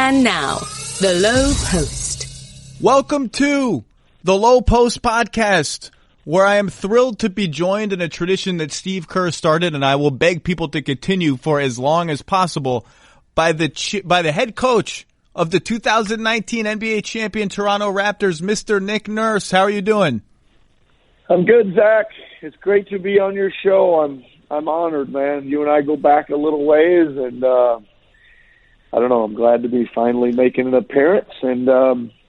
And now, the Lowe Post. Welcome to the Lowe Post podcast, where I am thrilled to be joined in a tradition that Steve Kerr started, and I will beg people to continue for as long as possible, by the head coach of the 2019 NBA champion Toronto Raptors, Mr. Nick Nurse. How are you doing? I'm good, Zach. It's great to be on your show. I'm honored, man. You and I go back a little ways, and I don't know. I'm glad to be finally making an appearance, and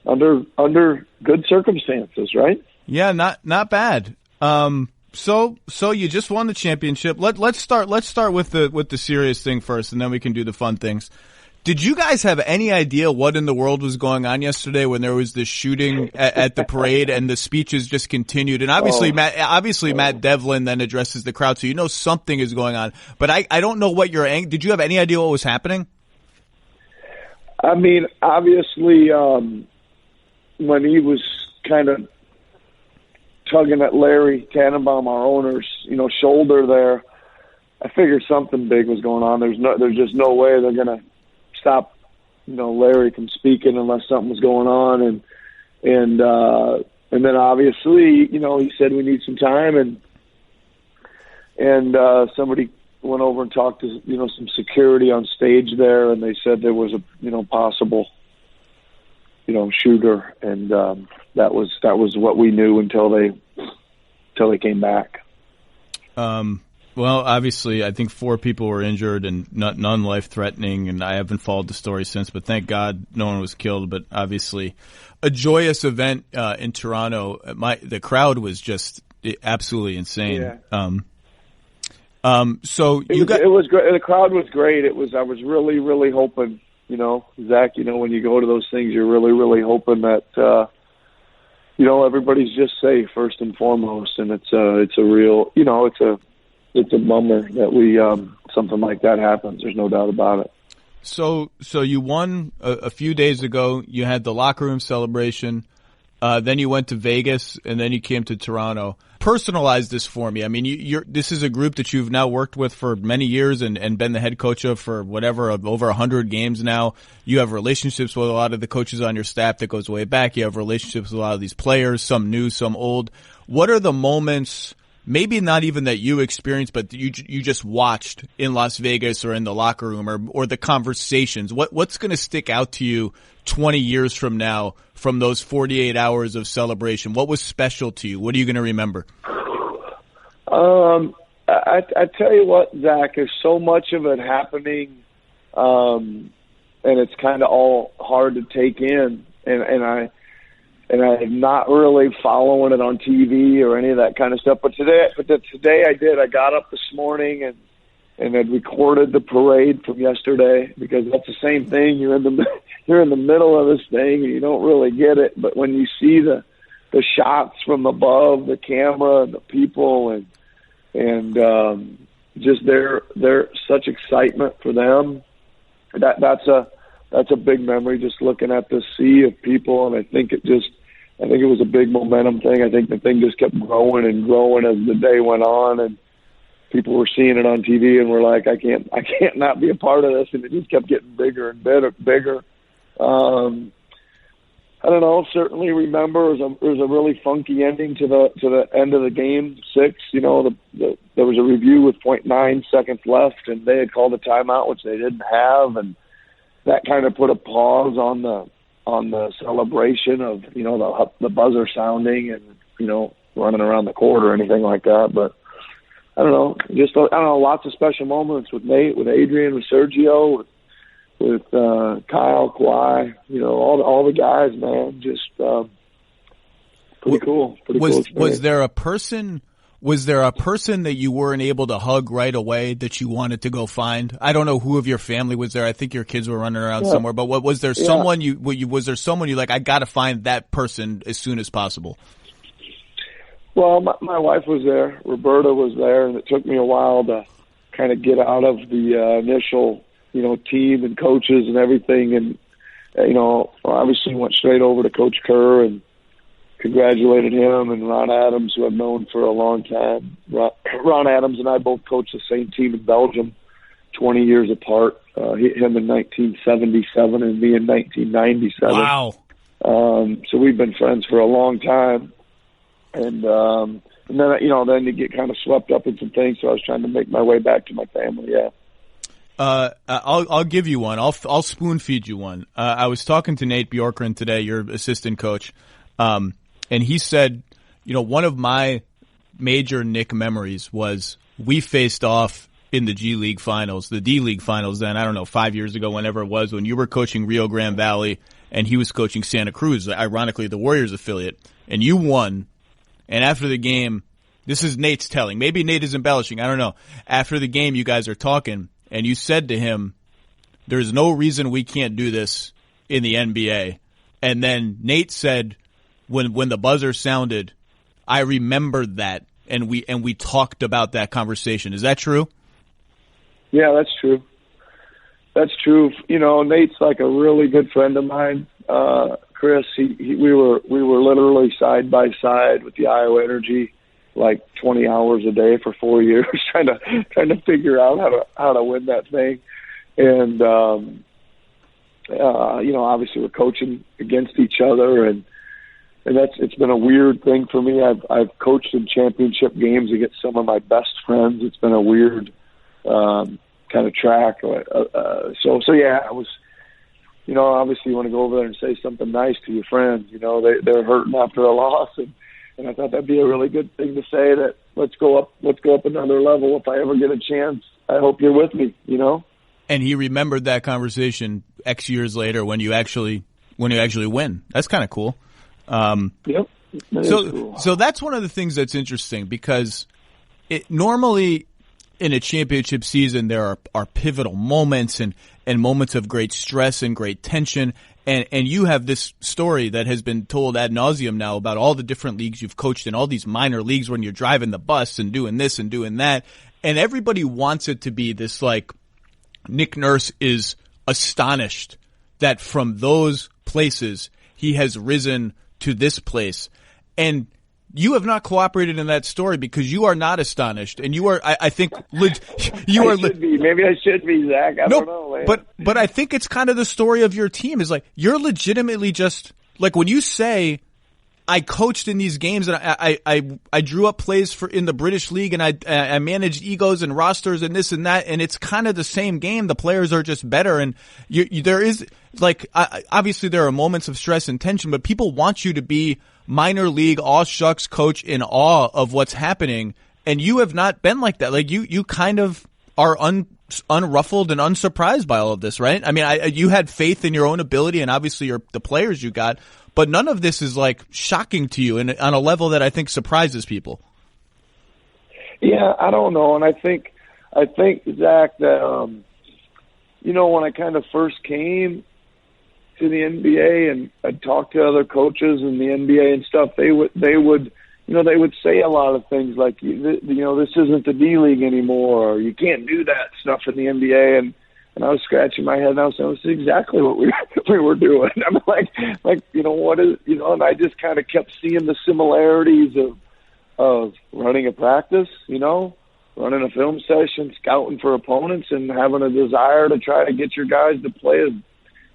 under good circumstances, right? Yeah, not bad. So you just won the championship. Let's start with the serious thing first, and then we can do the fun things. Did you guys have any idea what in the world was going on yesterday when there was this shooting at the parade and the speeches just continued? And obviously, Matt Devlin then addresses the crowd, so you know something is going on. But I don't know what did you have any idea what was happening? I mean, obviously, when he was kind of tugging at Larry Tannenbaum, our owner's, shoulder there, I figured something big was going on. There's just no way they're gonna stop, Larry from speaking unless something was going on, and then obviously, he said we need some time, and somebody went over and talked to some security on stage there, and they said there was a possible shooter, and that was what we knew until they came back. Well, obviously, I think 4 people were injured and none life-threatening, and I haven't followed the story since, but thank God no one was killed. But obviously, a joyous event in Toronto. The crowd was just absolutely insane. Yeah. So it was great. The crowd was great. I was really, really hoping, Zach, when you go to those things, you're really, really hoping that, everybody's just safe first and foremost. And it's a real, it's a bummer that something like that happens. There's no doubt about it. So you won a few days ago. You had the locker room celebration. Then you went to Vegas, and then you came to Toronto. Personalize this for me. I mean, this is a group that you've now worked with for many years and been the head coach of for over 100 games now. You have relationships with a lot of the coaches on your staff that goes way back. You have relationships with a lot of these players, some new, some old. What are the moments, maybe not even that you experienced, but you just watched in Las Vegas or in the locker room or the conversations? What's going to stick out to you 20 years from now from those 48 hours of celebration? What was special to you? What are you going to remember? I tell you what, Zach, there's so much of it happening, and it's kind of all hard to take in, and I'm not really following it on TV or any of that kind of stuff. But today I did. I got up this morning and had recorded the parade from yesterday, because that's the same thing. You're in the middle of this thing and you don't really get it. But when you see the shots from above, the camera and the people and just their such excitement for them, that's a big memory. Just looking at this sea of people, and I think it was a big momentum thing. I think the thing just kept growing and growing as the day went on, and people were seeing it on TV and were like, I can't not be a part of this, and it just kept getting bigger and bigger. I don't know. Certainly remember it was a really funky ending to the end of the game 6. There was a review with 0.9 seconds left, and they had called a timeout, which they didn't have, and that kind of put a pause on the celebration of the buzzer sounding and running around the court or anything like that. But I don't know, lots of special moments with Nate, with Adrian, with Sergio, with Kyle, Kawhi, all the guys, man. Just pretty cool. Was there a person that you weren't able to hug right away that you wanted to go find? I don't know who of your family was there. I think your kids were running around somewhere. But was there someone you like, I got to find that person as soon as possible? Well, my wife was there. Roberta was there, and it took me a while to kind of get out of the initial, team and coaches and everything. And, obviously went straight over to Coach Kerr and congratulated him and Ron Adams, who I've known for a long time. Ron Adams and I both coached the same team in Belgium 20 years apart. Him in 1977 and me in 1997. Wow. So we've been friends for a long time. And then, then you get kind of swept up in some things. So I was trying to make my way back to my family. Yeah. I'll give you one. I'll spoon feed you one. I was talking to Nate Bjorkgren today, your assistant coach. And he said, one of my major Nick memories was we faced off in the G League finals, the D League finals then, I don't know, 5 years ago, whenever it was, when you were coaching Rio Grande Valley and he was coaching Santa Cruz, ironically the Warriors affiliate, and you won. And after the game, this is Nate's telling, maybe Nate is embellishing, I don't know. After the game, you guys are talking and you said to him, there's no reason we can't do this in the NBA. And then Nate said, when the buzzer sounded, I remembered that, and we talked about that conversation. Is that true? Yeah, that's true. That's true. Nate's like a really good friend of mine. Chris, we were literally side by side with the Iowa Energy, like 20 hours a day for 4 years, trying to figure out how to win that thing. And obviously we're coaching against each other, and it's been a weird thing for me. I've coached in championship games against some of my best friends. It's been a weird kind of track. So yeah, I was, obviously you want to go over there and say something nice to your friends. They're hurting after a loss, and I thought that'd be a really good thing to say, that let's go up another level. If I ever get a chance, I hope you're with me. And he remembered that conversation X years later when you actually win. That's kind of cool. Yep. So that's one of the things that's interesting, because normally in a championship season there are pivotal moments and moments of great stress and great tension. And you have this story that has been told ad nauseum now about all the different leagues you've coached in, all these minor leagues when you're driving the bus and doing this and doing that. And everybody wants it to be this, like, Nick Nurse is astonished that from those places he has risen to this place. And you have not cooperated in that story, because you are not astonished, and you are, I think, you are. Maybe I should be, Zach. I don't know, man. But I think it's kind of the story of your team, is like, you're legitimately just, like, when you say, I coached in these games and I drew up plays in the British League, and I managed egos and rosters and this and that, and it's kind of the same game. The players are just better, and there is, like, obviously there are moments of stress and tension, but people want you to be minor league all shucks coach in awe of what's happening, and you have not been like that. Like, you kind of are unruffled and unsurprised by all of this, right? I mean, you had faith in your own ability, and obviously the players you got. But none of this is, like, shocking to you on a level that I think surprises people. Yeah, I don't know. And I think Zach, that, when I kind of first came to the NBA and I'd talk to other coaches in the NBA and stuff, they would say a lot of things like, this isn't the D League anymore, or you can't do that stuff in the NBA. And I was scratching my head, and I was saying, this is exactly what we were doing. I'm like, what is, and I just kind of kept seeing the similarities of running a practice, running a film session, scouting for opponents, and having a desire to try to get your guys to play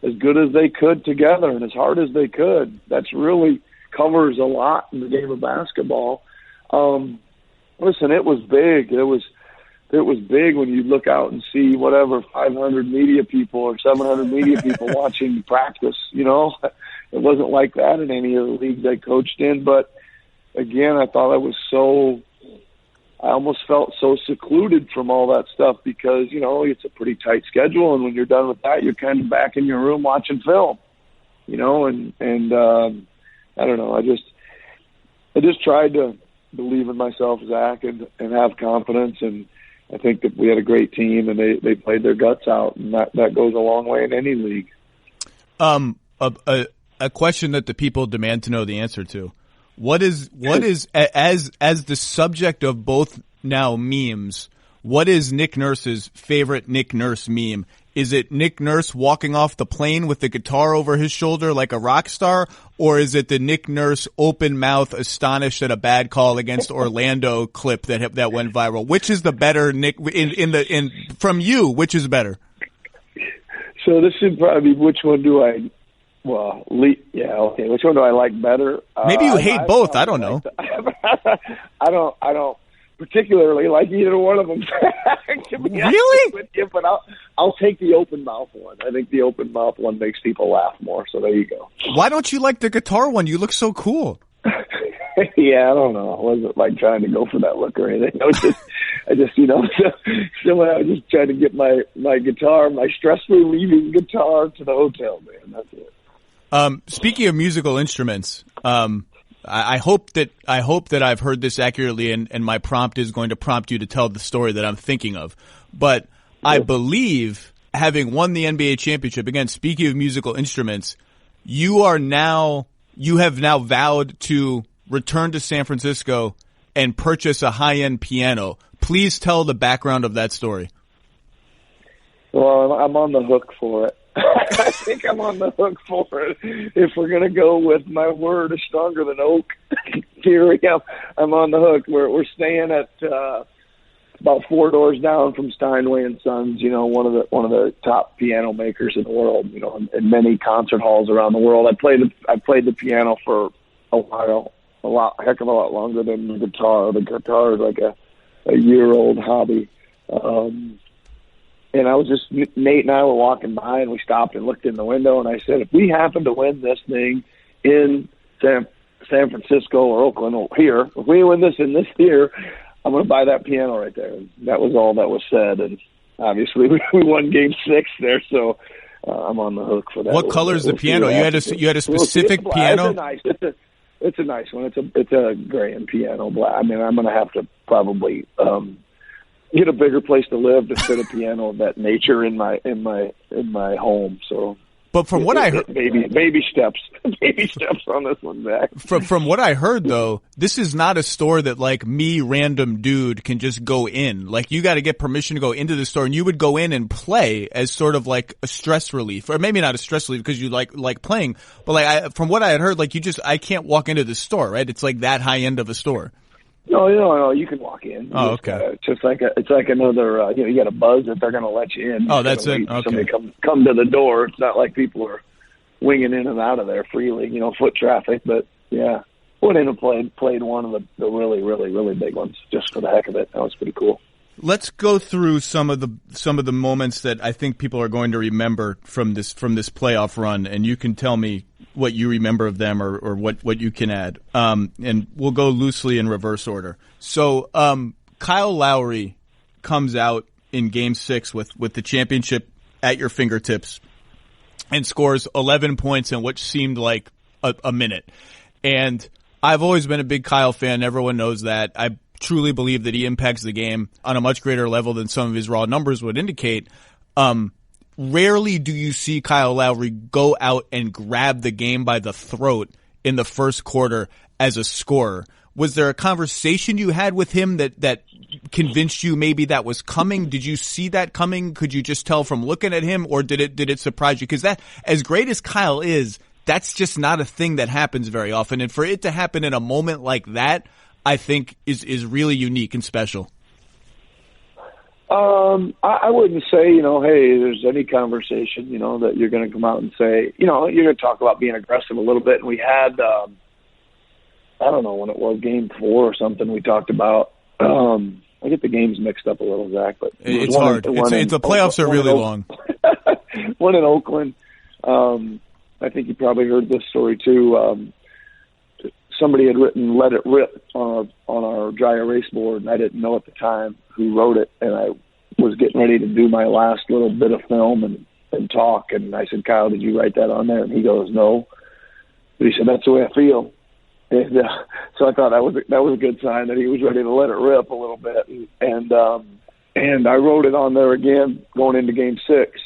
as good as they could together and as hard as they could. That's really covers a lot in the game of basketball. Listen, it was big. It was big when you look out and see whatever 500 media people or 700 media people watching practice. It wasn't like that in any of the leagues I coached in. But again, I thought I almost felt so secluded from all that stuff, because it's a pretty tight schedule, and when you're done with that, you're kind of back in your room watching film. And I don't know. I just tried to believe in myself, Zach, and have confidence, and I think that we had a great team, and they played their guts out, and that goes a long way in any league. A question that the people demand to know the answer to: What is as the subject of both now memes? What is Nick Nurse's favorite Nick Nurse meme? Is it Nick Nurse walking off the plane with the guitar over his shoulder like a rock star? Or is it the Nick Nurse open mouth, astonished at a bad call against Orlando clip that went viral? Which is the better, Nick, from you, which is better? So this should probably be which one do I, which one do I like better? Maybe you hate both, I don't know. I don't particularly like either one of them. Really? With you, but I'll take the open mouth one. I think the open mouth one makes people laugh more. So there you go. Why don't you like the guitar one? You look so cool. Yeah, I don't know. I wasn't like trying to go for that look or anything. I was just trying to get my guitar, my stress relieving guitar, to the hotel. Man, that's it. Speaking of musical instruments, I hope that I've heard this accurately, and my prompt is going to prompt you to tell the story that I'm thinking of. But I believe, having won the NBA championship, again, speaking of musical instruments, you have now vowed to return to San Francisco and purchase a high-end piano. Please tell the background of that story. Well, I'm on the hook for it. I think I'm on the hook for it. If we're going to go with my word is stronger than oak theory, I'm on the hook. We're staying at about 4 doors down from Steinway and Sons, one of the top piano makers in the world, in many concert halls around the world. I played the piano for a while, heck of a lot longer than the guitar. The guitar is like a year-old hobby. And I was Nate and I were walking by, and we stopped and looked in the window, and I said, if we happen to win this thing in San Francisco or Oakland or here, if we win this in this year, I'm going to buy that piano right there. And that was all that was said. And obviously we won Game 6 there, so I'm on the hook for that. What color is the piano? You had a specific piano? It's a nice one. It's a grand piano. I mean, I'm going to have to probably get a bigger place to live to fit a piano of that nature in my home. So, but from what I heard, baby steps on this one, Zach. From what I heard, though, this is not a store that like me, random dude, can just go in. Like you got to get permission to go into the store, and you would go in and play as sort of like a stress relief, or maybe not a stress relief because you like playing. But like from what I had heard, like I can't walk into the store, right? It's like that high end of a store. No, you can walk in. Oh, okay. It's like another, you got a buzz that they're going to let you in. Oh, that's it. Okay. Somebody come to the door. It's not like people are winging in and out of there freely, foot traffic. But yeah, went in and played one of the really, really, really big ones just for the heck of it. That was pretty cool. Let's go through some of the moments that I think people are going to remember from this playoff run, and you can tell me what you remember of them or what you can add. And we'll go loosely in reverse order. So Kyle Lowry comes out in Game 6 with the championship at your fingertips and scores 11 points in what seemed like a minute. And I've always been a big Kyle fan. Everyone knows that. I truly believe that he impacts the game on a much greater level than some of his raw numbers would indicate. Rarely do you see Kyle Lowry go out and grab the game by the throat in the first quarter as a scorer. Was there a conversation you had with him that convinced you maybe that was coming? Did you see that coming? Could you just tell from looking at him, or did it surprise you? Because that, as great as Kyle is, that's just not a thing that happens very often. And for it to happen in a moment like that, I think is really unique and special. I wouldn't say, hey, there's any conversation, that you're going to come out and say, you're going to talk about being aggressive a little bit. And we had, I don't know when it was, Game 4 or something we talked about. I get the games mixed up a little, Zach, but it's hard. The playoffs are really long. One in Oakland. I think you probably heard this story too. Somebody had written "Let It Rip" on our dry erase board, and I didn't know at the time who wrote it. And I was getting ready to do my last little bit of film and talk, and I said, "Kyle, did you write that on there?" And he goes, "No," but he said, "That's the way I feel." And so I thought that was a good sign that he was ready to let it rip a little bit. And I wrote it on there again going into Game 6.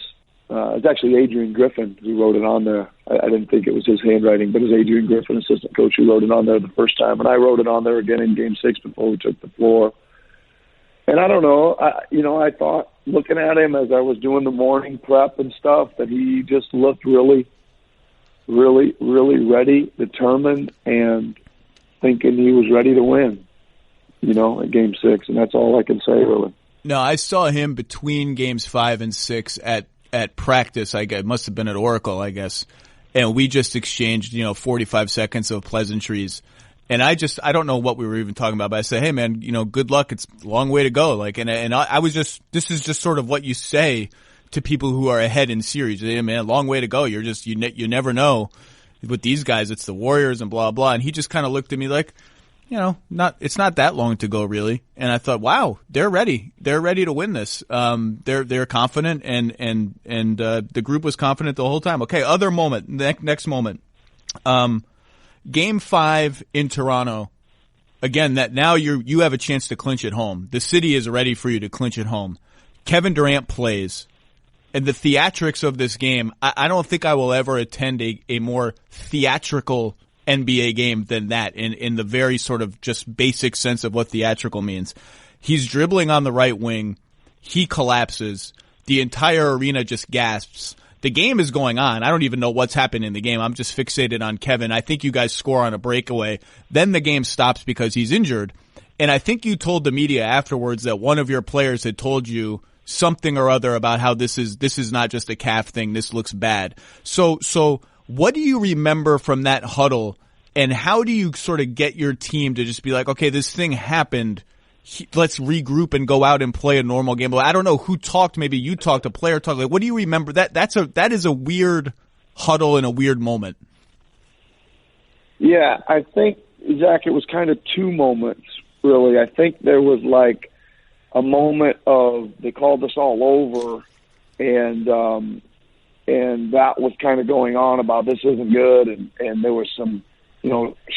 It's actually Adrian Griffin who wrote it on there. I didn't think it was his handwriting, but it was Adrian Griffin, assistant coach, who wrote it on there the first time. And I wrote it on there again in Game 6 before we took the floor. I don't know, I thought looking at him as I was doing the morning prep and stuff that he just looked really, really, really ready, determined, and thinking he was ready to win, at Game 6. And that's all I can say, really. No, I saw him between games 5 and 6 at practice. I guess it must have been at Oracle, I guess. And we just exchanged, 45 seconds of pleasantries. And I don't know what we were even talking about, but I said, hey man, good luck. It's a long way to go. Like, and I was just, this is just sort of what you say to people who are ahead in series. Hey man, long way to go. You're just, you never know with these guys. It's the Warriors and blah, blah. And he just kind of looked at me like, it's not that long to go really. And I thought, wow, they're ready. They're ready to win this. They're confident and the group was confident the whole time. Okay. Other moment, next moment. Game 5 in Toronto. Again, that now you have a chance to clinch at home. The city is ready for you to clinch at home. Kevin Durant plays. And the theatrics of this game, I don't think I will ever attend a more theatrical NBA game than that in the very sort of just basic sense of what theatrical means. He's dribbling on the right wing. He collapses. The entire arena just gasps. The game is going on. I don't even know what's happened in the game. I'm just fixated on Kevin. I think you guys score on a breakaway. Then the game stops because he's injured. And I think you told the media afterwards that one of your players had told you something or other about how this is not just a calf thing. This looks bad. So what do you remember from that huddle, and how do you sort of get your team to just be like, okay, this thing happened. Let's regroup and go out and play a normal game. I don't know who talked. Maybe you talked, a player talked. Like, what do you remember? That is a weird huddle and a weird moment. Yeah, I think, Zach, it was kind of two moments, really. I think there was like a moment of they called us all over, and that was kind of going on about this isn't good, and there was some,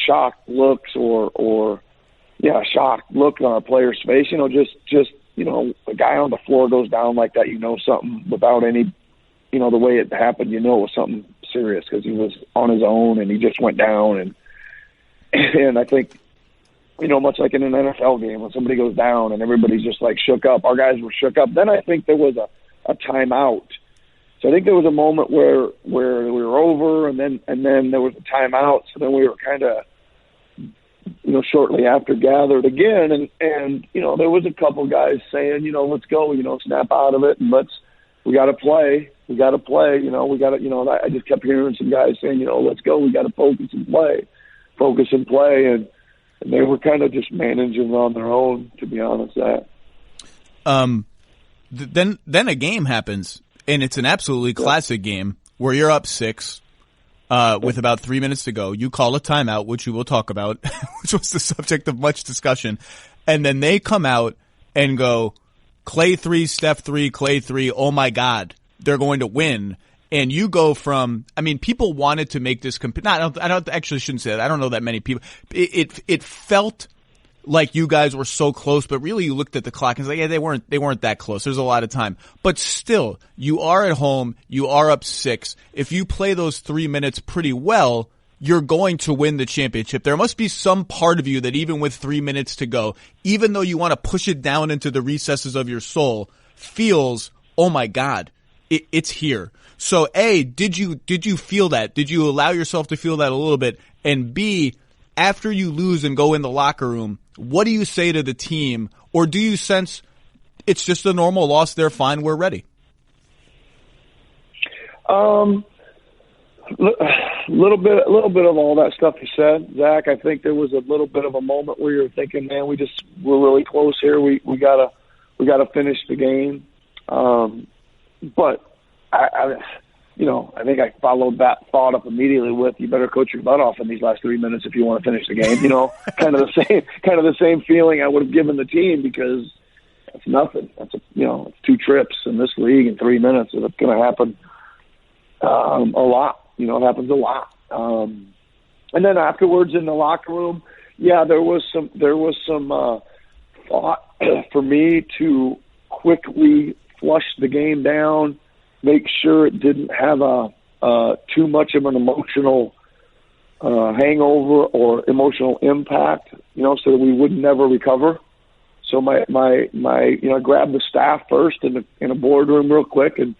shocked looks or shocked look on a player's face. Just a guy on the floor goes down like that, something without any, the way it happened, it was something serious because he was on his own and he just went down. And I think, much like in an NFL game when somebody goes down and everybody's just like shook up, our guys were shook up. Then I think there was a timeout. So I think there was a moment where we were over and then there was a timeout. So then we were kind of, shortly after gathered again. And there was a couple guys saying, let's go, snap out of it and we got to play. We got to play, I just kept hearing some guys saying, let's go. We got to focus and play. And they were kind of just managing on their own, to be honest. Then a game happens, and it's an absolutely classic game where you're up 6 with about 3 minutes to go. You call a timeout, which we will talk about, which was the subject of much discussion. And then they come out and go, Clay 3, Steph 3, Clay 3. Oh my God, they're going to win. And you go from, people wanted to make this shouldn't say that. I don't know that many people. It felt like you guys were so close, but really you looked at the clock and was like, yeah, they weren't that close. There's a lot of time. But still, you are at home. You are up 6. If you play those 3 minutes pretty well, you're going to win the championship. There must be some part of you that even with 3 minutes to go, even though you want to push it down into the recesses of your soul, feels, oh my God, it's here. So A, did you feel that? Did you allow yourself to feel that a little bit? And B, after you lose and go in the locker room, what do you say to the team? Or do you sense it's just a normal loss, they're fine, we're ready? Little bit of all that stuff you said, Zach. I think there was a little bit of a moment where you're thinking, man, we're really close here. We gotta finish the game. But I think I followed that thought up immediately with, you better coach your butt off in these last 3 minutes if you want to finish the game. Kind of the same feeling I would have given the team, because that's nothing. That's it's 2 trips in this league in 3 minutes. It's going to happen a lot. It happens a lot. And then afterwards in the locker room, there was some thought for me to quickly flush the game down, make sure it didn't have too much of an emotional hangover or emotional impact, so that we would never recover. So I grabbed the staff first in a boardroom real quick and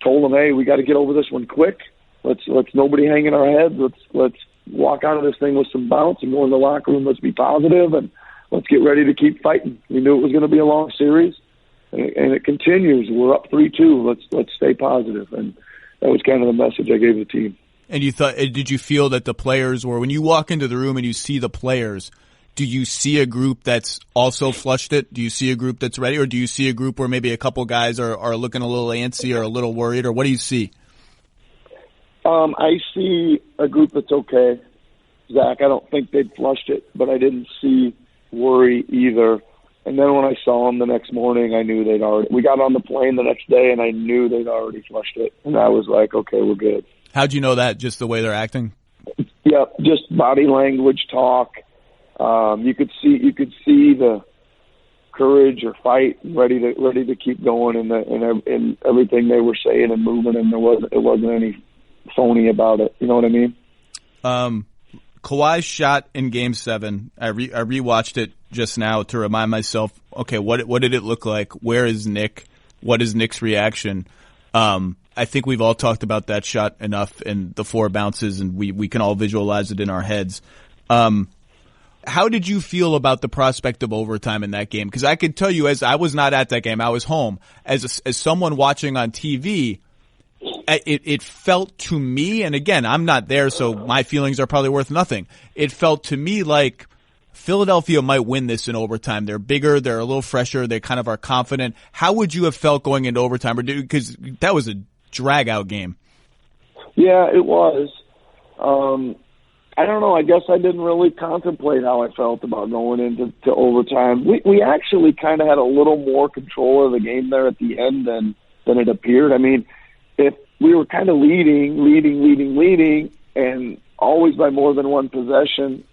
told them, hey, we got to get over this one quick. Let's nobody hang in our heads. Let's walk out of this thing with some bounce and go in the locker room. Let's be positive and let's get ready to keep fighting. We knew it was going to be a long series, and it continues. We're up 3-2. Let's stay positive, and that was kind of the message I gave the team. And did you feel that the players were, when you walk into the room and you see the players, do you see a group that's also flushed it? Do you see a group that's ready, or do you see a group where maybe a couple guys are looking a little antsy or a little worried, or what do you see? I see a group that's okay, Zach. I don't think they'd flushed it, but I didn't see worry either. And then when I saw them the next morning, I knew we got on the plane the next day, and I knew they'd already flushed it. And I was like, okay, we're good. How'd you know that? Just the way they're acting? Yeah, just body language, talk. You could see the courage or fight, ready to keep going in everything they were saying and moving, and it wasn't any phony about it. You know what I mean? Kawhi's shot in Game 7. I rewatched it just now to remind myself. Okay, what did it look like? Where is Nick? What is Nick's reaction? I think we've all talked about that shot enough and the 4 bounces, and we can all visualize it in our heads. How did you feel about the prospect of overtime in that game? Because I could tell you, as I was not at that game, I was home. As someone watching on TV, it felt to me, and again, I'm not there, so my feelings are probably worth nothing. It felt to me like Philadelphia might win this in overtime. They're bigger, they're a little fresher, they kind of are confident. How would you have felt going into overtime? Because that was a drag-out game. Yeah, it was. I don't know. I guess I didn't really contemplate how I felt about going into overtime. We actually kind of had a little more control of the game there at the end than it appeared. I mean, if we were kind of leading, and always by more than one possession,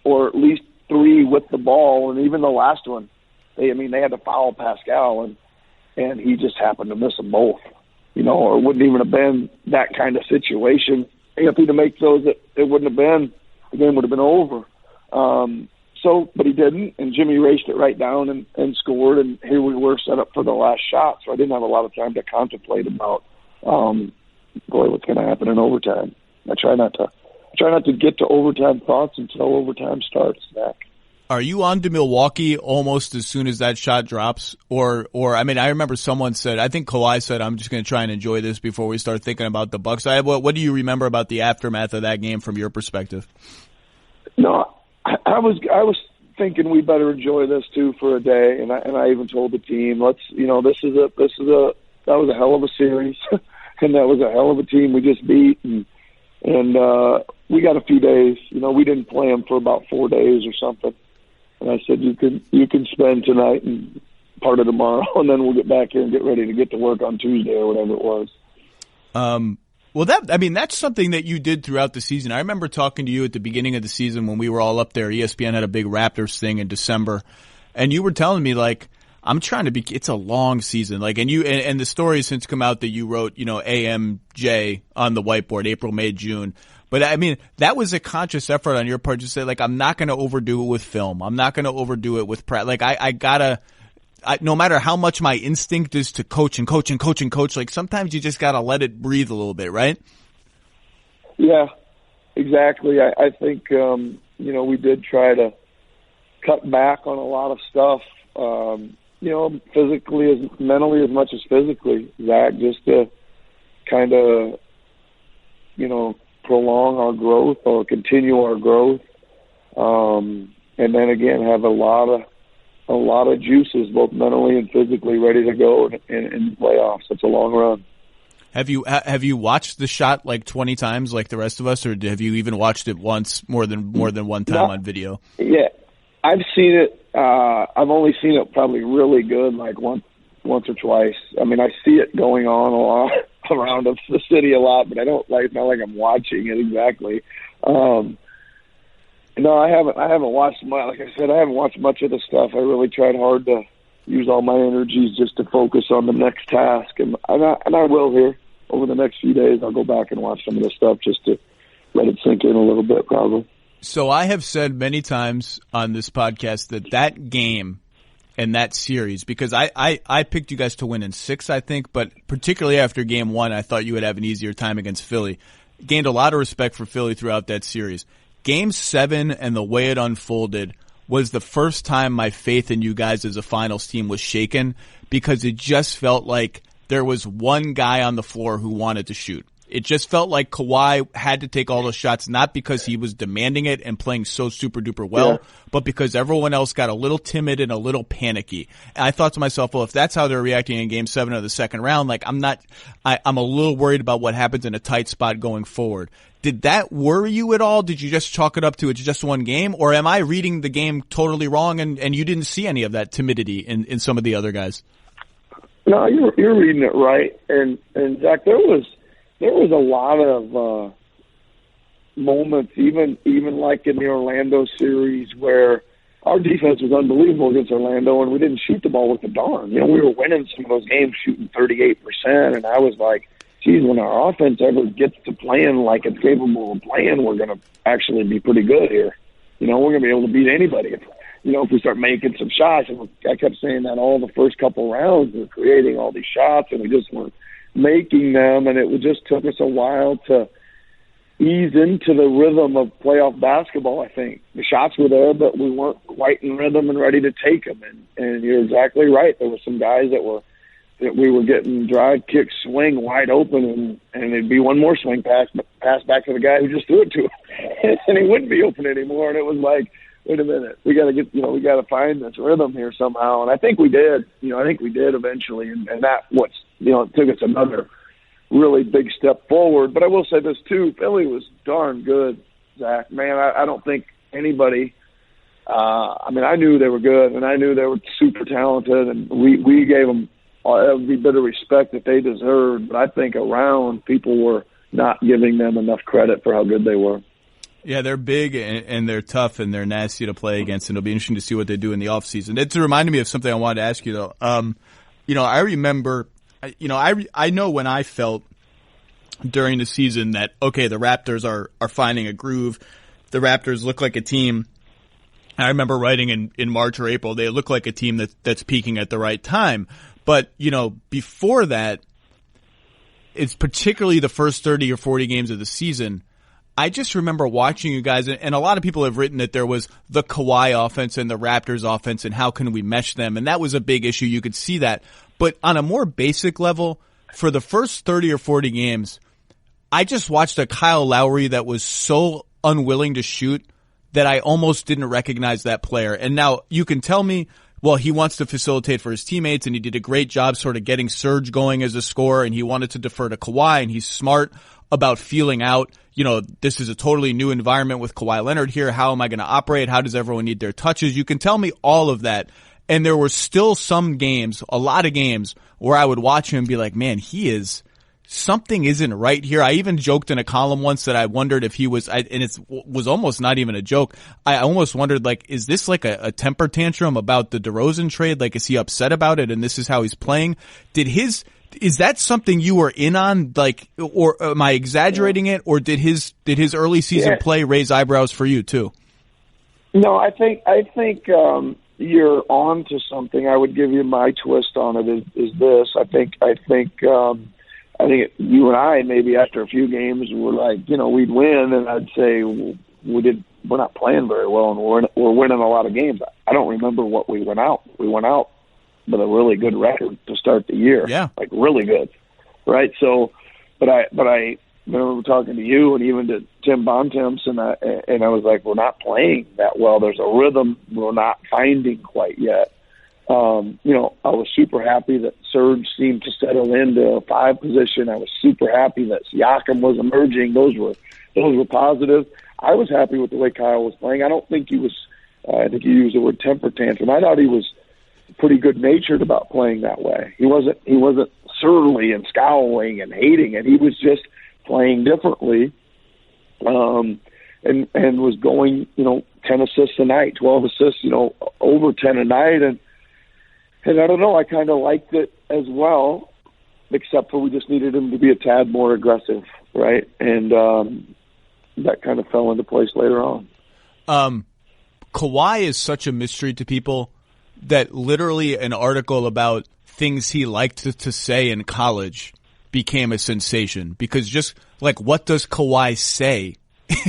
or at least 3 with the ball, and even the last one, they had to foul Pascal, and he just happened to miss them both, or it wouldn't even have been that kind of situation. If he'd have made those, it wouldn't have been, the game would have been over. But he didn't, and Jimmy raced it right down and scored, and here we were set up for the last shot, so I didn't have a lot of time to contemplate about, what's going to happen in overtime. I try not to get to overtime thoughts until overtime starts, Zach. Are you on to Milwaukee almost as soon as that shot drops? Or I remember someone said, I think Kawhi said, I'm just going to try and enjoy this before we start thinking about the Bucks. What do you remember about the aftermath of that game from your perspective? No, I was thinking we better enjoy this too for a day, and I even told the team, that was a hell of a series, and that was a hell of a team we just beat, and we got a few days. We didn't play them for about 4 days or something. And I said, you can spend tonight and part of tomorrow, and then we'll get back here and get ready to get to work on Tuesday or whatever it was. Well, that's something that you did throughout the season. I remember talking to you at the beginning of the season when we were all up there. ESPN had a big Raptors thing in December, and you were telling me, like, I'm trying to it's a long season. Like, and the story has since come out that you wrote, AMJ on the whiteboard, April, May, June. But that was a conscious effort on your part to say, like, I'm not going to overdo it with film. I'm not going to overdo it with practice. Like, I gotta, no matter how much my instinct is to coach, like, sometimes you just gotta let it breathe a little bit, right? Yeah, exactly. I think, we did try to cut back on a lot of stuff, physically, mentally as much as physically, Zach, just to kind of, prolong our growth or continue our growth, and then again have a lot of juices, both mentally and physically, ready to go in playoffs. It's a long run. Have you watched the shot like 20 times like the rest of us, or have you even watched it once more than one time on video? Yeah, I've seen it. I've only seen it probably really good like once or twice. I see it going on a lot around the city a lot, but I don't it's not like I'm watching it exactly. No, I haven't watched much. Like I said, I haven't watched much of the stuff. I really tried hard to use all my energies just to focus on the next task, and I will here over the next few days. I'll go back and watch some of the stuff just to let it sink in a little bit, probably. So I have said many times on this podcast that game in that series? Because I picked you guys to win in 6, I think, but particularly after game 1, I thought you would have an easier time against Philly. Gained a lot of respect for Philly throughout that series. Game 7 and the way it unfolded was the first time my faith in you guys as a finals team was shaken, because it just felt like there was one guy on the floor who wanted to shoot. It just felt like Kawhi had to take all those shots, not because he was demanding it and playing so super duper well, but because everyone else got a little timid and a little panicky. And I thought to myself, well, if that's how they're reacting in game 7 of the second round, like I'm a little worried about what happens in a tight spot going forward. Did that worry you at all? Did you just chalk it up to it's just one game? Or am I reading the game totally wrong and you didn't see any of that timidity in some of the other guys? No, you're reading it right. And Zach, there was a lot of moments, even like in the Orlando series, where our defense was unbelievable against Orlando, and we didn't shoot the ball with a darn. You know, we were winning some of those games shooting 38%, and I was like, geez, when our offense ever gets to playing like it's capable of playing, we're going to actually be pretty good here. You know, we're going to be able to beat anybody if we start making some shots. And I kept saying that all the first couple rounds, we're creating all these shots, and we just weren't making them, and it just took us a while to ease into the rhythm of playoff basketball. I think the shots were there, but we weren't quite in rhythm and ready to take them. And you're exactly right. There were some guys that we were getting drive, kick, swing wide open, and it'd be one more swing pass back to the guy who just threw it to him, and he wouldn't be open anymore. And it was like, wait a minute, we got to find this rhythm here somehow. And I think we did. I think we did eventually, and that it took us another really big step forward. But I will say this too: Philly was darn good, Zach. Man, I don't think anybody. I knew they were good, and I knew they were super talented, and we gave them every bit of respect that they deserved. But I think around people were not giving them enough credit for how good they were. Yeah, they're big and they're tough and they're nasty to play against, and it'll be interesting to see what they do in the offseason. It's reminded me of something I wanted to ask you, though. I remember, I know when I felt during the season that, okay, the Raptors are finding a groove. The Raptors look like a team. I remember writing in March or April, they look like a team that's peaking at the right time. But, before that, it's particularly the first 30 or 40 games of the season, I just remember watching you guys, and a lot of people have written that there was the Kawhi offense and the Raptors offense, and how can we mesh them, and that was a big issue. You could see that. But on a more basic level, for the first 30 or 40 games, I just watched a Kyle Lowry that was so unwilling to shoot that I almost didn't recognize that player. And now you can tell me, well, he wants to facilitate for his teammates, and he did a great job sort of getting Serge going as a scorer, and he wanted to defer to Kawhi, and he's smart about feeling out, this is a totally new environment with Kawhi Leonard here. How am I going to operate? How does everyone need their touches? You can tell me all of that. And there were still some games, a lot of games, where I would watch him and be like, man, something isn't right here. I even joked in a column once that I wondered if he was, and it was almost not even a joke. I almost wondered, like, is this like a temper tantrum about the DeRozan trade? Like, is he upset about it and this is how he's playing? Is that something you were in on, like, or am I exaggerating it, or did his early season play raise eyebrows for you too? No, I think you're on to something. I would give you my twist on it is this. I think you and I, maybe after a few games, were like, we'd win, and I'd say we're not playing very well, and we're winning a lot of games. I don't remember what we went out. We went out with a really good record to start the year. Yeah. Like really good. Right. So, but I remember talking to you and even to Tim Bontemps, and I was like, we're not playing that well. There's a rhythm we're not finding quite yet. I was super happy that Serge seemed to settle into a 5 position. I was super happy that Siakam was emerging. Those were positive. I was happy with the way Kyle was playing. I don't think he was, I think you used the word temper tantrum. I thought he was pretty good-natured about playing that way. He wasn't surly and scowling and hating it. He was just playing differently, and was going, 10 assists a night, 12 assists, over 10 a night, and I don't know, I kind of liked it as well, except for we just needed him to be a tad more aggressive, right? And that kind of fell into place later on. Kawhi is such a mystery to people that literally an article about things he liked to say in college became a sensation? Because just like, what does Kawhi say?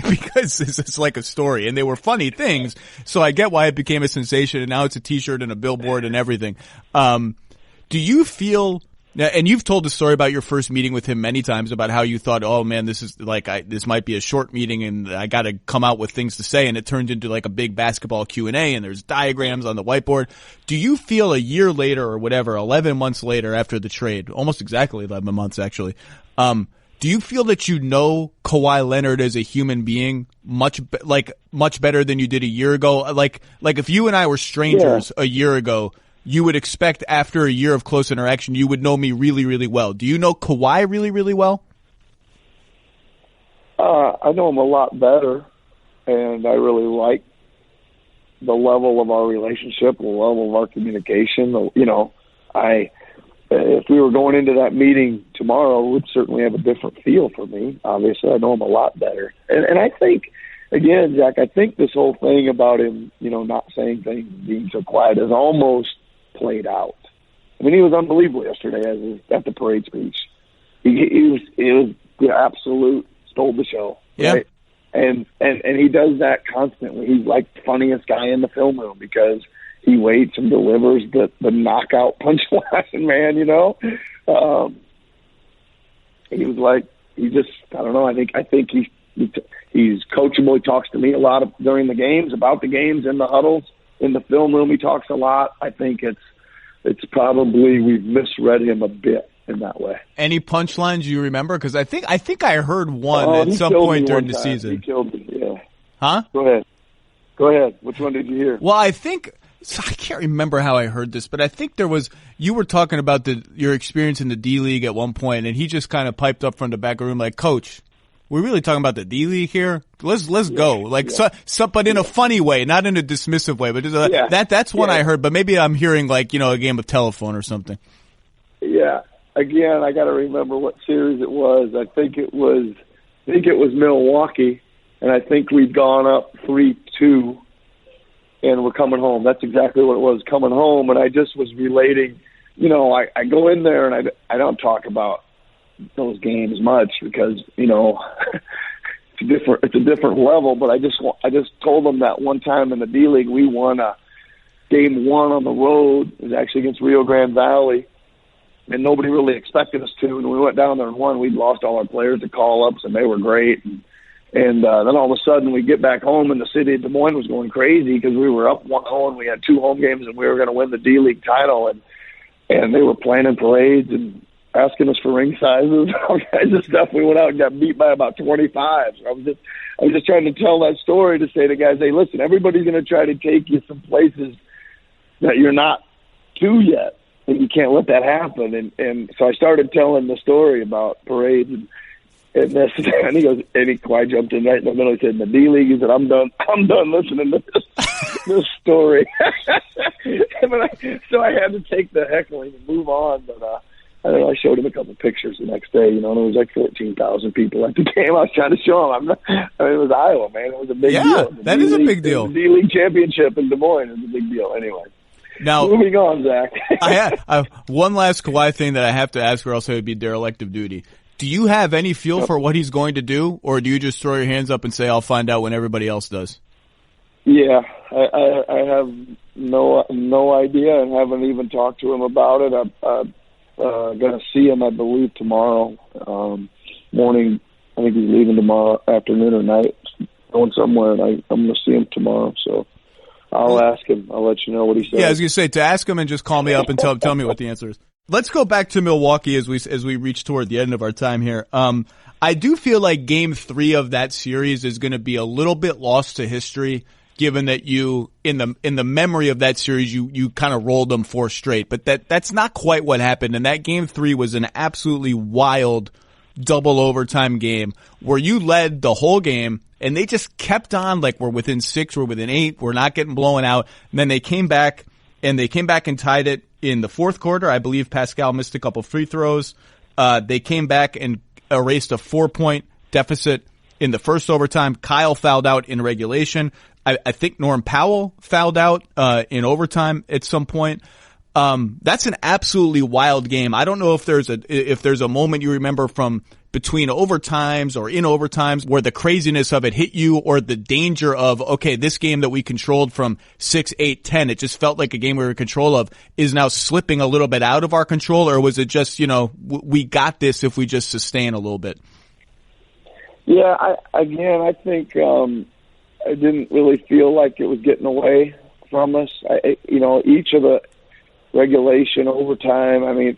Because it's like a story, and they were funny things. So I get why it became a sensation, and now it's a t-shirt and a billboard and everything. Do you feel, and you've told the story about your first meeting with him many times about how you thought, oh man, this is like, this might be a short meeting and I got to come out with things to say. And it turned into like a big basketball Q&A and there's diagrams on the whiteboard. Do you feel a year later or whatever, 11 months later after the trade, almost exactly 11 months actually, do you feel that you know Kawhi Leonard as a human being much better than you did a year ago? Like if you and I were strangers a year ago, you would expect after a year of close interaction, you would know me really, really well. Do you know Kawhi really, really well? I know him a lot better, and I really like the level of our relationship, the level of our communication. You know, if we were going into that meeting tomorrow, it would certainly have a different feel for me. Obviously, I know him a lot better. And I think, again, Jack, I think this whole thing about him, you know, not saying things, being so quiet is almost played out. I mean, he was unbelievable yesterday at the parade speech. He was the absolute stole the show. Right? Yeah. And he does that constantly. He's like the funniest guy in the film room because he waits and delivers the knockout punchline, man, you know? He was like, I don't know, I think he's coachable. He talks to me a lot during the games, about the games, in the huddles, in the film room. He talks a lot. I think it's probably we've misread him a bit in that way. Any punchlines you remember? Because I think I heard one at some point during the season. He killed me, yeah. Huh? Go ahead. Which one did you hear? Well, I can't remember how I heard this, but I think you were talking about your experience in the D League at one point, and he just kind of piped up from the back of the room like, Coach, we're really talking about the D League here. Let's go. Like, but in a funny way, not in a dismissive way, but that's one I heard, but maybe I'm hearing like, you know, a game of telephone or something. Yeah. Again, I got to remember what series it was. I think it was Milwaukee, and I think we'd gone up 3-2. And we're coming home. That's exactly what it was, coming home. And I just was relating, you know, I go in there and I don't talk about those games much because, you know, it's a different level. But I just told them that one time in the D League we won a game 1 on the road. It was actually against Rio Grande Valley, and nobody really expected us to. And we went down there and won. We'd lost all our players to call-ups, and they were great. And then all of a sudden we get back home and the city of Des Moines was going crazy because we were up 1-0 and we had 2 home games and we were going to win the D-League title. And they were planning parades and asking us for ring sizes, all kinds of stuff. We went out and got beat by about 25. So I was just trying to tell that story to say to guys, hey, listen, everybody's going to try to take you some places that you're not to yet. And you can't let that happen. And so I started telling the story about parades and he goes, Kawhi jumped in right in the middle. He said, in the D League, he said, I'm done listening to this story. So I had to take the heckling and move on. But I don't know, I showed him a couple pictures the next day, you know, and it was like 14,000 people at the game. I was trying to show him. It was Iowa, man. It was a big deal. Yeah, that is a big deal. The D League championship in Des Moines is a big deal anyway. Now, moving on, Zach. I have one last Kawhi thing that I have to ask, or else it would be derelict of duty. Do you have any feel for what he's going to do, or do you just throw your hands up and say, I'll find out when everybody else does? Yeah, I have no idea and haven't even talked to him about it. I'm going to see him, I believe, tomorrow morning. I think he's leaving tomorrow afternoon or night, going somewhere, and I'm going to see him tomorrow. So I'll ask him. I'll let you know what he says. Yeah, I was going to say, to ask him and just call me up and tell me what the answer is. Let's go back to Milwaukee as we reach toward the end of our time here. I do feel like Game 3 of that series is going to be a little bit lost to history, given that you in the memory of that series you kind of rolled them 4 straight. But that's not quite what happened. And that Game 3 was an absolutely wild double overtime game where you led the whole game and they just kept on, like, we're within 6, we're within 8, we're not getting blown out. And then they came back and tied it in the fourth quarter. I believe Pascal missed a couple free throws. They came back and erased a 4-point deficit in the first overtime. Kyle fouled out in regulation. I think Norm Powell fouled out in overtime at some point. That's an absolutely wild game. I don't know if there's a moment you remember from between overtimes or in overtimes where the craziness of it hit you, or the danger of, okay, this game that we controlled from 6, 8, 10, it just felt like a game we were in control of, is now slipping a little bit out of our control, or was it just, we got this if we just sustain a little bit? Yeah, I think I didn't really feel like it was getting away from us. Each of the regulation, overtime, we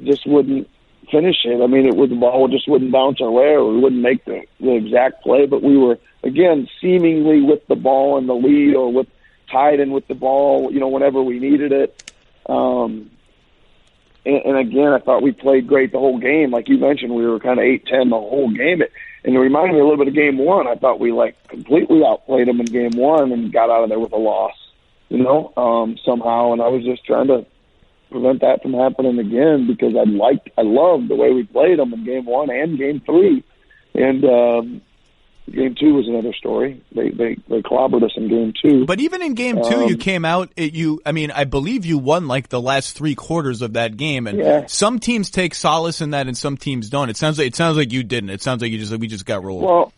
just wouldn't finish it. The ball just wouldn't bounce our way, or we wouldn't make the exact play, but we were, again, seemingly with the ball in the lead, or tied in with the ball, whenever we needed it. And again, I thought we played great the whole game. Like you mentioned, we were kind of 8-10 the whole game. And it reminded me a little bit of game one. I thought we completely outplayed them in game one and got out of there with a loss, somehow. And I was just trying to prevent that from happening again, because I loved the way we played them in game one and game three. And game two was another story. They clobbered us in game two. But even in game two, you came out. I believe you won the last 3 quarters of that game. And some teams take solace in that, and some teams don't. It sounds like you didn't. It sounds like we just got rolled. Well,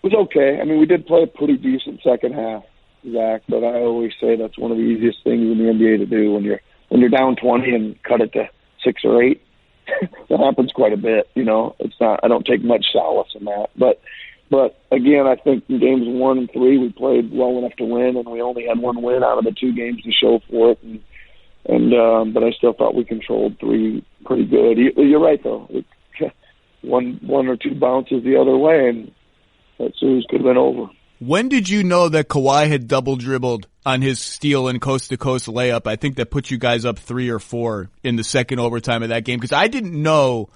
it was okay. We did play a pretty decent second half, Zach. But I always say that's one of the easiest things in the NBA to do when you're down 20 and cut it to 6 or 8. That happens quite a bit. It's not. I don't take much solace in that, But again, I think in games 1 and 3 we played well enough to win, and we only had 1 win out of the 2 games to show for it. But I still thought we controlled 3 pretty good. You're right though. One or 2 bounces the other way, and that series could have been over. When did you know that Kawhi had double dribbled on his steal and coast to coast layup? I think that put you guys up 3 or 4 in the second overtime of that game, because I didn't know.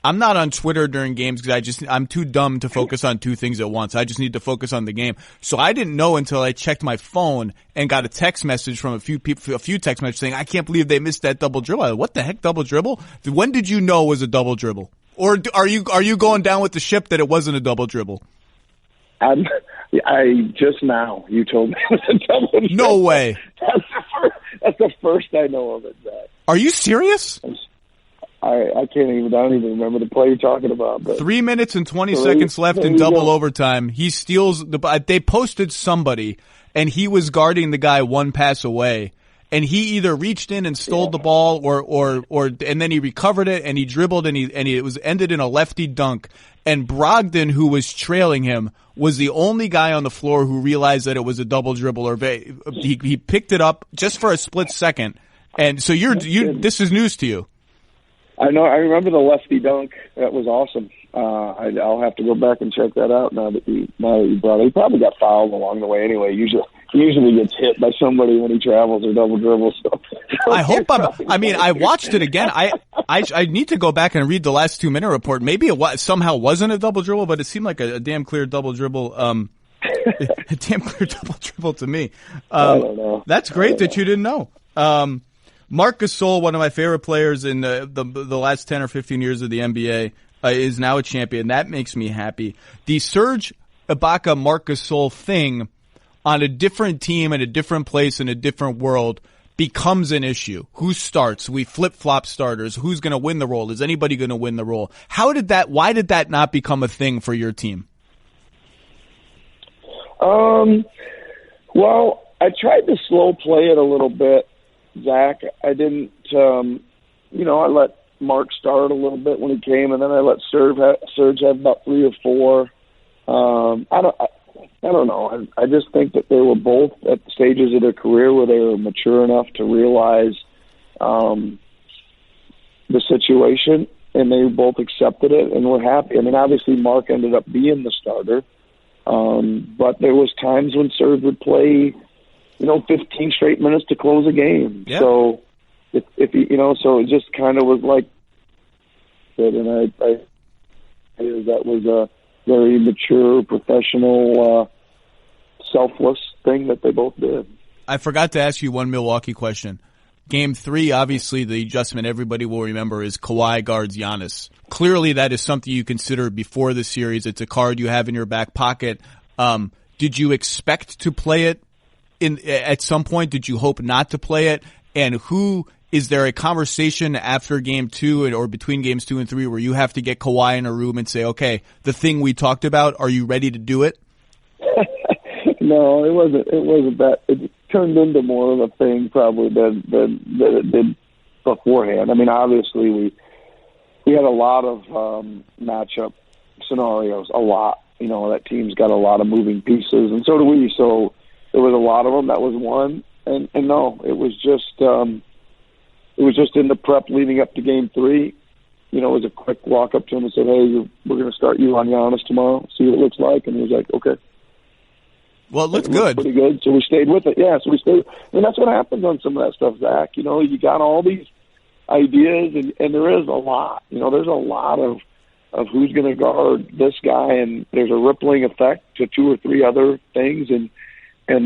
I'm not on Twitter during games because I'm too dumb to focus on 2 things at once. I just need to focus on the game. So I didn't know until I checked my phone and got a text message from a few text messages saying, I can't believe they missed that double dribble. What the heck, double dribble? When did you know it was a double dribble? Or are you going down with the ship that it wasn't a double dribble? I just now you told me it was a double dribble. No way. That's the first I know of it, Zach. Are you serious? I don't even remember the play you're talking about. But 3 minutes and 20 seconds left in double overtime. He steals they posted somebody, and he was guarding the guy 1 pass away, and he either reached in and stole the ball, or and then he recovered it and he dribbled and it was ended in a lefty dunk. And Brogdon, who was trailing him, was the only guy on the floor who realized that it was a double dribble, or he picked it up just for a split second. And so this is news to you. I know. I remember the lefty dunk. That was awesome. I'll have to go back and check that out now that you brought it. He probably got fouled along the way anyway. He usually gets hit by somebody when he travels or double dribbles. So I hope I watched it again. I need to go back and read the last 2-minute report. Maybe it somehow wasn't a double dribble, but it seemed like a damn clear double dribble. A damn clear double dribble to me. I don't know. That's great that you didn't know. Marc Gasol, one of my favorite players in the last 10 or 15 years of the NBA, is now a champion. That makes me happy. The Serge Ibaka, Marc Gasol thing on a different team in a different place in a different world becomes an issue. Who starts? We flip-flop starters. Who's going to win the role? Is anybody going to win the role? Why did that not become a thing for your team? Well, I tried to slow play it a little bit, Zach. I didn't, I let Mark start a little bit when he came, and then I let Serge have about 3 or 4. I don't know. I just think that they were both at the stages of their career where they were mature enough to realize the situation, and they both accepted it and were happy. Obviously Mark ended up being the starter, but there was times when Serge would play 15 straight minutes to close a game. Yeah. So if he, so it just kind of was like that. And I that was a very mature, professional, selfless thing that they both did. I forgot to ask you one Milwaukee question. Game 3, obviously the adjustment everybody will remember is Kawhi guards Giannis. Clearly that is something you consider before the series. It's a card you have in your back pocket. Did you expect to play it at some point? Did you hope not to play it? And is there a conversation after game 2 or between games 2 and 3 where you have to get Kawhi in a room and say, okay, the thing we talked about, are you ready to do it? No, it wasn't that. It turned into more of a thing probably than it did beforehand. I mean, obviously we had a lot of matchup scenarios, a lot. You know, that team's got a lot of moving pieces, and so do we. So there was a lot of them. That was one. And no, it was just in the prep leading up to game 3. You know, it was a quick walk up to him and said, hey, we're going to start you on Giannis tomorrow, see what it looks like. And he was like, okay. Well, it looks good. Pretty good. So we stayed with it. Yeah, so we stayed. And that's what happens on some of that stuff, Zach. You know, you got all these ideas, and there is a lot. You know, there's a lot of who's going to guard this guy, and there's a rippling effect to 2 or 3 other things, and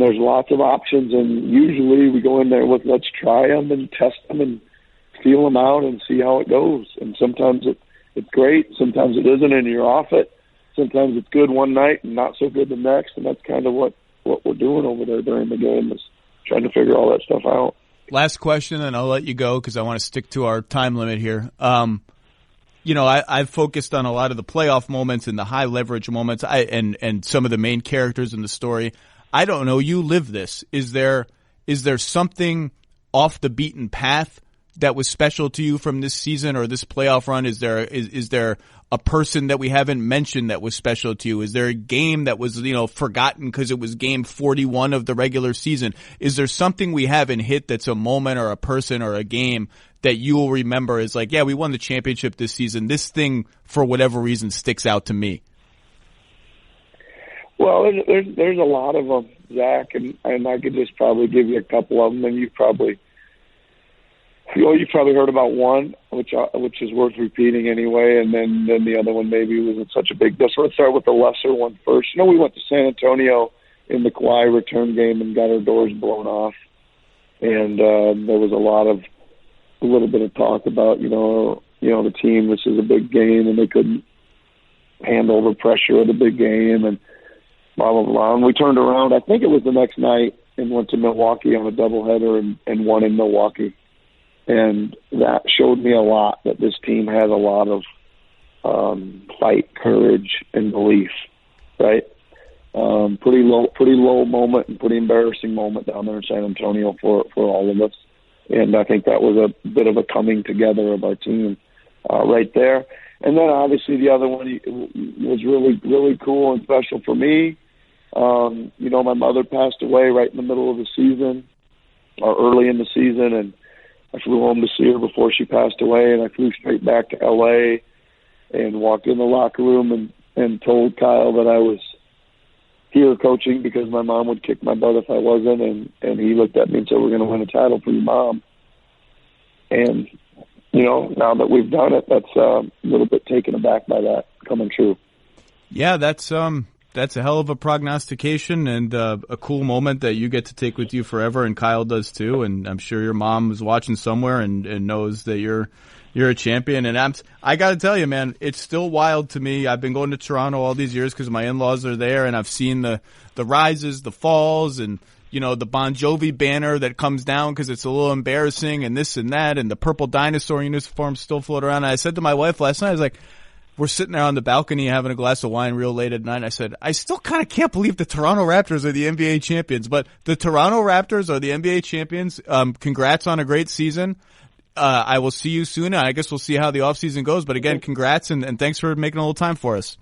there's lots of options, and usually we go in there with let's try them and test them and feel them out and see how it goes. And sometimes it's great, sometimes it isn't, and you're off it. Sometimes it's good one night and not so good the next, and that's kind of what we're doing over there during the game, is trying to figure all that stuff out. Last question, and I'll let you go because I want to stick to our time limit here. You know, I've focused on a lot of the playoff moments and the high leverage moments, and some of the main characters in the story. I don't know. You live this. Is there something off the beaten path that was special to you from this season or this playoff run? Is there a person that we haven't mentioned that was special to you? Is there a game that was, you know, forgotten because it was game 41 of the regular season? Is there something we haven't hit that's a moment or a person or a game that you will remember as like, yeah, we won the championship this season. This thing, for whatever reason, sticks out to me? Well, there's a lot of them, Zach, and I could just probably give you a couple of them, and you've probably heard about one, which is worth repeating anyway, and then the other one maybe wasn't such a big deal. So let's start with the lesser one first. You know, we went to San Antonio in the Kawhi return game and got our doors blown off, and there was a little bit of talk about you know the team. This is a big game, and they couldn't handle the pressure of the big game, and blah blah blah. And we turned around. I think it was the next night and went to Milwaukee on a doubleheader and won in Milwaukee. And that showed me a lot, that this team had a lot of fight, courage, and belief. Right? Pretty low moment and pretty embarrassing moment down there in San Antonio for all of us. And I think that was a bit of a coming together of our team right there. And then obviously the other one was really, really cool and special for me. You know, my mother passed away right in the middle of the season, or early in the season, and I flew home to see her before she passed away, and I flew straight back to L.A. and walked in the locker room and told Kyle that I was here coaching because my mom would kick my butt if I wasn't, and he looked at me and said, we're going to win a title for your mom. And, you know, now that we've done it, that's a little bit taken aback by that coming true. Yeah, that's a hell of a prognostication and a cool moment that you get to take with you forever, and Kyle does too. And I'm sure your mom is watching somewhere and knows that you're a champion. And I got to tell you, man, it's still wild to me. I've been going to Toronto all these years because my in-laws are there, and I've seen the rises, the falls, and you know, the Bon Jovi banner that comes down because it's a little embarrassing, and this and that, and the purple dinosaur uniform still float around. And I said to my wife last night, I was like, we're sitting there on the balcony having a glass of wine real late at night, and I said, I still kind of can't believe the Toronto Raptors are the NBA champions, but the Toronto Raptors are the NBA champions. Congrats on a great season. I will see you soon, and I guess we'll see how the offseason goes. But again, congrats, and thanks for making a little time for us.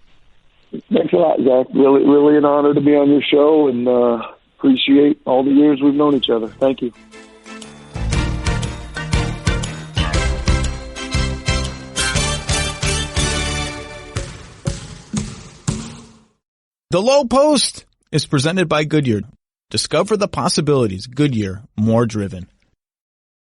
Thanks a lot, Zach. Really, really an honor to be on your show, and appreciate all the years we've known each other. Thank you. The Lowe Post is presented by Goodyear. Discover the possibilities. Goodyear, more driven.